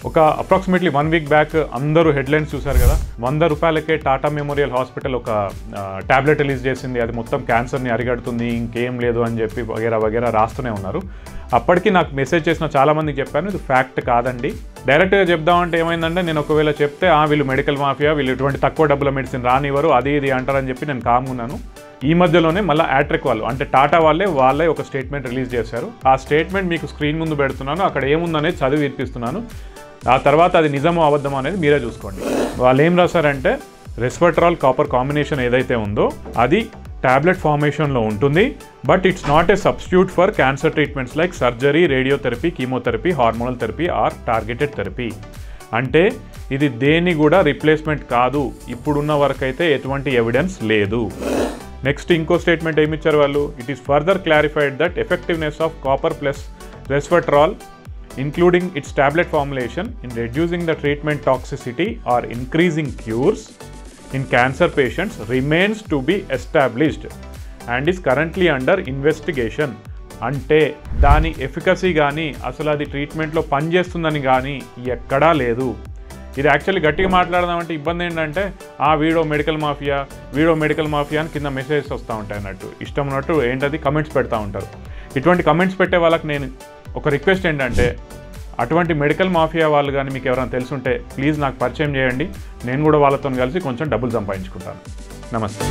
ఒక approximately 1 week back అందరూ headlines చూశారు కదా, 100 రూపాయలకే టాటా మెమోరియల్ హాస్పిటల్ ఒక ట్యాబ్లెట్ రిలీజ్ చేసింది, అది మొత్తం క్యాన్సర్ని అరిగడుతుంది, ఇంకేం లేదు అని చెప్పి వగేరా వగేరా రాస్తూనే ఉన్నారు. అప్పటికి నాకు మెసేజ్ చేసిన చాలామందికి చెప్పాను, ఇది ఫ్యాక్ట్ కాదండి. డైరెక్ట్గా చెప్దామంటే ఏమైందంటే, నేను ఒకవేళ చెప్తే వీళ్ళు మెడికల్ మాఫియా, వీళ్ళు ఇటువంటి తక్కువ డబ్బుల మెడిసిన్ రానివ్వరు, అది ఇది అంటారని చెప్పి నేను కామున్నాను. ఈ మధ్యలోనే మళ్ళీ యాట్రిక్ వాళ్ళు అంటే టాటా వాళ్ళే ఒక స్టేట్మెంట్ రిలీజ్ చేశారు. ఆ స్టేట్మెంట్ మీకు స్క్రీన్ ముందు పెడుతున్నాను, అక్కడ ఏముందనేది చదివి వినిపిస్తున్నాను. ఆ తర్వాత అది నిజమో అబద్ధమో అనేది మీరే చూసుకోండి. వాళ్ళు ఏం రాశారంటే, రెస్వెట్రాల్ కాపర్ కాంబినేషన్ ఏదైతే ఉందో అది టాబ్లెట్ ఫార్మేషన్లో ఉంటుంది, but it's not a substitute for cancer treatments like surgery, radiotherapy, chemotherapy, hormonal therapy are targeted therapy. అంటే ఇది దేని కూడా రిప్లేస్మెంట్ కాదు, ఇప్పుడున్న వరకు అయితే ఎటువంటి ఎవిడెన్స్ లేదు. నెక్స్ట్ ఇంకో స్టేట్మెంట్ ఏమి ఇచ్చారు వాళ్ళు, it is further clarified that effectiveness of copper plus resveratrol including its tablet formulation in reducing the treatment toxicity or increasing cures in cancer patients remains to be established and is currently under investigation. అంటే దాని efficacy కానీ అసలు అది ట్రీట్మెంట్లో పనిచేస్తుందని కానీ ఎక్కడా లేదు. ఇది యాక్చువల్లీ గట్టిగా మాట్లాడదామంటే ఇబ్బంది ఏంటంటే, వీడో మెడికల్ మాఫియా అని కింద మెసేజెస్ వస్తూ ఉంటాయి అన్నట్టు, ఇష్టం ఉన్నట్టు ఏంటది కమెంట్స్ పెడతా ఉంటారు. ఇటువంటి కమెంట్స్ పెట్టే వాళ్ళకి నేను ఒక రిక్వెస్ట్ ఏంటంటే, అటువంటి మెడికల్ మాఫియా వాళ్ళు కానీ మీకు ఎవరైనా తెలుసుంటే ప్లీజ్ నాకు పరిచయం చేయండి, నేను కూడా వాళ్ళతో కలిసి కొంచెం డబ్బులు సంపాదించుకుంటాను. నమస్తే.